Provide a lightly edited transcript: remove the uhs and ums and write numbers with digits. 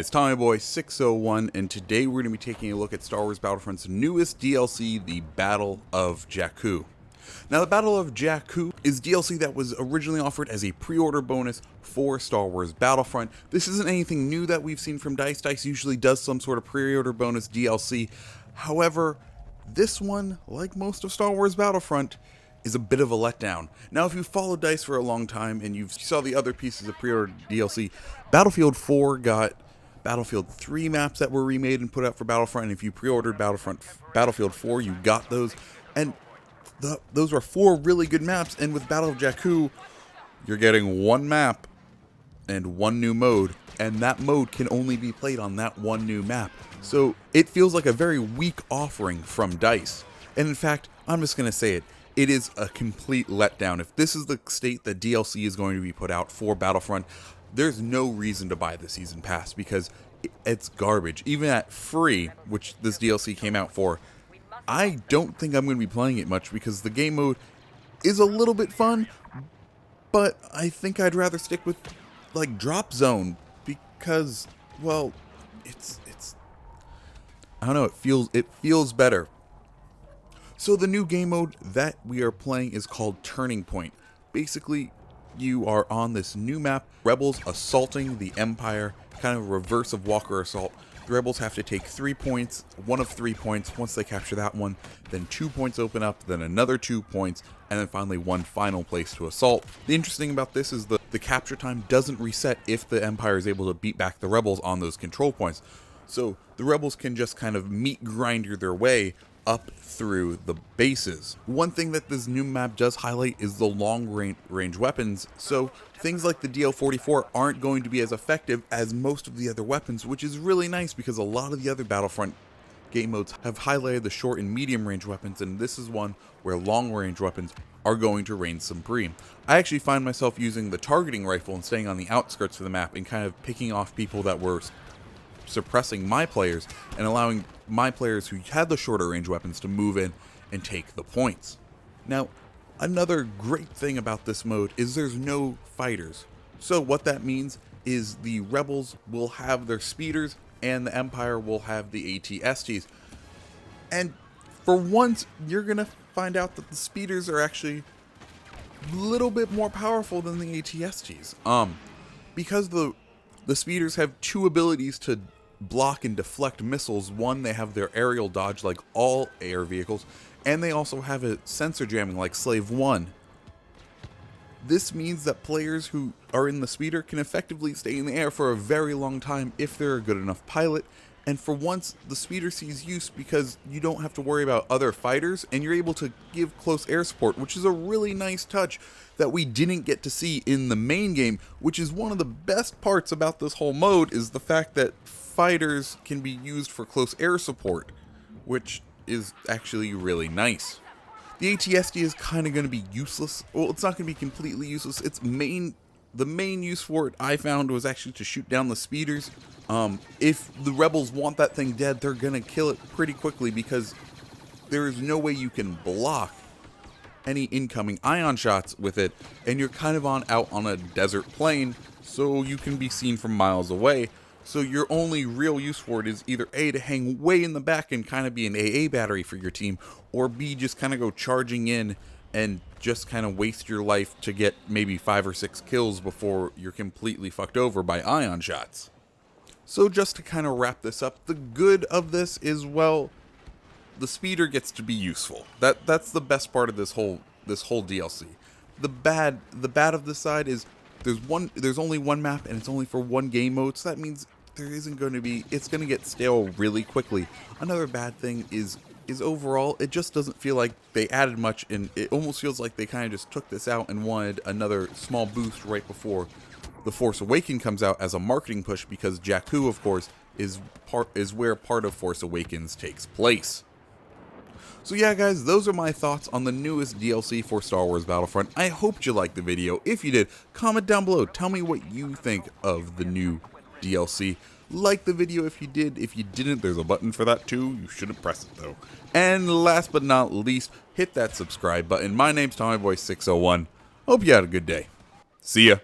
guys, TommyBoy601, and today we're going to be taking a look at Star Wars Battlefront's newest DLC, the Battle of Jakku. Now, the Battle of Jakku is DLC that was originally offered as a pre-order bonus for Star Wars Battlefront. This isn't anything new that we've seen from DICE. DICE usually does some sort of pre-order bonus DLC. However, this one, like most of Star Wars Battlefront, is a bit of a letdown. Now, if you've followed DICE for a long time and you saw the other pieces of pre-order DLC, Battlefield 4 got Battlefield 3 maps that were remade and put out for Battlefront, and if you pre-ordered Battlefield 4, you got those, and those were 4 really good maps, and with Battle of Jakku, you're getting one map and one new mode, and that mode can only be played on that one new map. So it feels like a very weak offering from DICE, and in fact, I'm just going to say it, it is a complete letdown. If this is the state that DLC is going to be put out for Battlefront, there's no reason to buy the season pass because it's garbage. Even at free, which this DLC came out for, I don't think I'm going to be playing it much because the game mode is a little bit fun, but I think I'd rather stick with like Drop Zone because, well, it's I don't know, it feels better. So the new game mode that we are playing is called Turning Point. Basically, you are on this new map, rebels assaulting the Empire, kind of a reverse of Walker Assault. The rebels have to take 3 points, one of 3 points. Once they capture that one, then 2 points open up, then another 2 points, and then finally one final place to assault. The interesting about this is the capture time doesn't reset if the Empire is able to beat back the rebels on those control points. So the rebels can just kind of meat grinder their way up through the bases. One thing that this new map does highlight is the long range weapons, so things like the DL-44 aren't going to be as effective as most of the other weapons, which is really nice because a lot of the other Battlefront game modes have highlighted the short and medium range weapons, and this is one where long range weapons are going to reign supreme. I actually find myself using the targeting rifle and staying on the outskirts of the map and kind of picking off people that were suppressing my players and allowing my players who had the shorter range weapons to move in and take the points. Now, another great thing about this mode is there's no fighters. So what that means is the rebels will have their speeders and the Empire will have the AT-STs. And for once, you're going to find out that the speeders are actually a little bit more powerful than the AT-STs. Because the speeders have 2 abilities to block and deflect missiles. One, they have their aerial dodge like all air vehicles, and they also have a sensor jamming like Slave 1. This means that players who are in the speeder can effectively stay in the air for a very long time if they're a good enough pilot, and for once the speeder sees use because you don't have to worry about other fighters and you're able to give close air support, which is a really nice touch that we didn't get to see in the main game, which is one of the best parts about this whole mode, is the fact that fighters can be used for close air support, which is actually really nice. The AT-ST is kind of going to be useless. Well, it's not going to be completely useless. The main use for it I found was actually to shoot down the speeders. If the rebels want that thing dead, they're going to kill it pretty quickly because there is no way you can block any incoming ion shots with it, and you're kind of out on a desert plain, so you can be seen from miles away. So your only real use for it is either A, to hang way in the back and kind of be an AA battery for your team, or B, just kind of go charging in and just kind of waste your life to get maybe 5 or 6 kills before you're completely fucked over by ion shots. So just to kind of wrap this up, the good of this is, well, the speeder gets to be useful. That's the best part of this whole DLC. The bad of this side is there's only one map and it's only for one game mode, so that means it's going to get stale really quickly. Another bad thing is overall, it just doesn't feel like they added much, and it almost feels like they kind of just took this out and wanted another small boost right before The Force Awakens comes out as a marketing push, because Jakku, of course, is where part of Force Awakens takes place. So yeah, guys, those are my thoughts on the newest DLC for Star Wars Battlefront. I hope you liked the video. If you did, comment down below. Tell me what you think of the new DLC. Like the video if you did. If you didn't, there's a button for that too. You shouldn't press it though. And last but not least, hit that subscribe button. My name's TommyBoy601. Hope you had a good day. See ya.